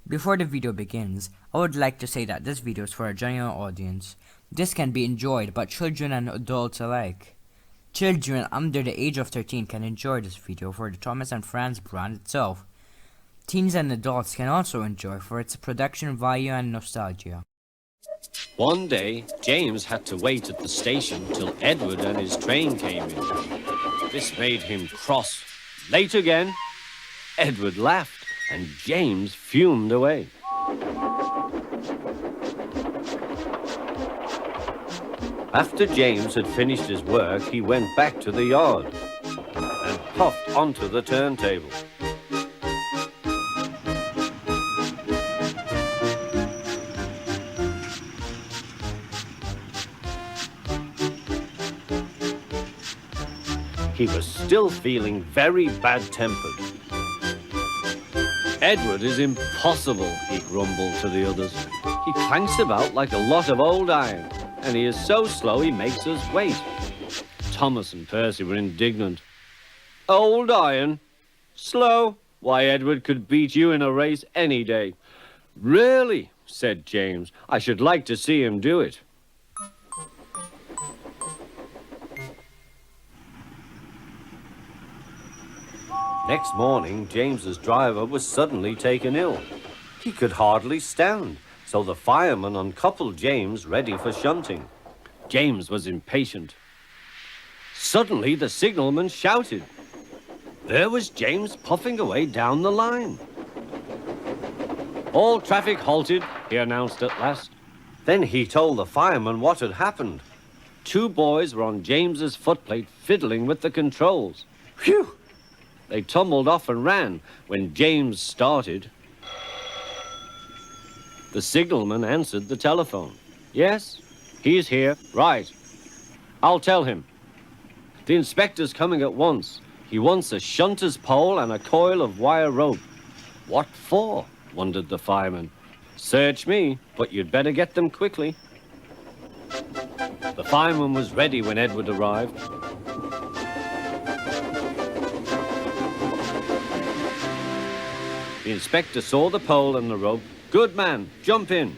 Before the video begins, I would like to say that this video is for a general audience. This can be enjoyed by children and adults alike. Children under the age of 13 can enjoy this video for the Thomas and Friends brand itself. Teens and adults can also enjoy for its production value and nostalgia. One day, James had to wait at the station till Edward and his train came in. This made him cross. Late again? Edward laughed, and James fumed away. After James had finished his work, he went back to the yard and puffed onto the turntable. He was still feeling very bad-tempered. Edward is impossible, he grumbled to the others. He clanks about like a lot of old iron, and he is so slow he makes us wait. Thomas and Percy were indignant. Old iron? Slow? Why, Edward could beat you in a race any day. Really, said James, I should like to see him do it. Next morning, James's driver was suddenly taken ill. He could hardly stand, so the fireman uncoupled James ready for shunting. James was impatient. Suddenly, the signalman shouted. There was James puffing away down the line. All traffic halted, he announced at last. Then he told the fireman what had happened. Two boys were on James's footplate fiddling with the controls. Phew! They tumbled off and ran when James started. The signalman answered the telephone. Yes, he's here. Right. I'll tell him. The inspector's coming at once. He wants a shunter's pole and a coil of wire rope. What for? Wondered the fireman. Search me, but you'd better get them quickly. The fireman was ready when Edward arrived. The inspector saw the pole and the rope. Good man, jump in.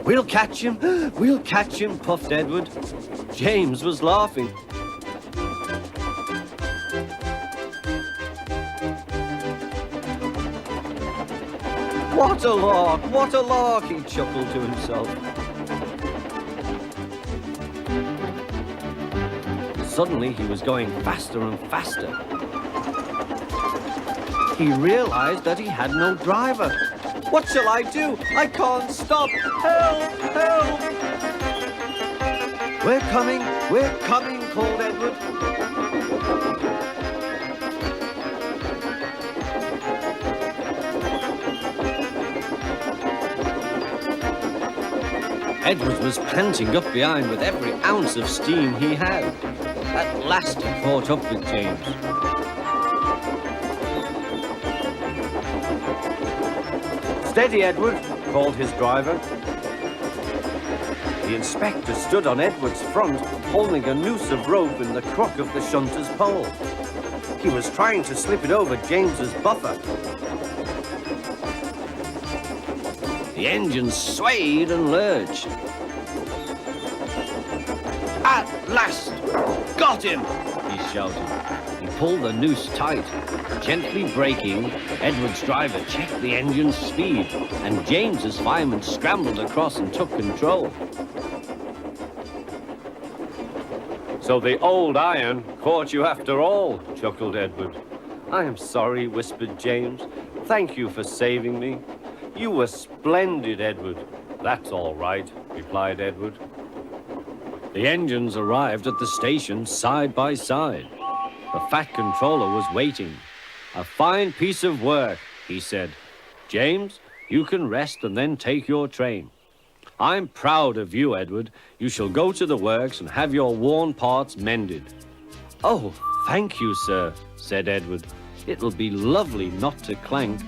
We'll catch him, puffed Edward. James was laughing. What a lark, he chuckled to himself. Suddenly, he was going faster and faster. He realized that he had no driver. What shall I do? I can't stop. Help! Help! We're coming, called Edward. Edward was panting up behind with every ounce of steam he had. At last he caught up with James. Steady, Edward, called his driver. The inspector stood on Edward's front, holding a noose of rope in the crook of the shunter's pole. He was trying to slip it over James's buffer. The engine swayed and lurched. At last! Got him! He shouted. He pulled the noose tight. Gently braking, Edward's driver checked the engine's speed, and James's fireman scrambled across and took control. So the old iron caught you after all, chuckled Edward. I am sorry, whispered James. Thank you for saving me. You were splendid, Edward. That's all right, replied Edward. The engines arrived at the station side by side. The fat controller was waiting. A fine piece of work, he said. James, you can rest and then take your train. I'm proud of you, Edward. You shall go to the works and have your worn parts mended. Oh, thank you, sir, said Edward. It'll be lovely not to clank.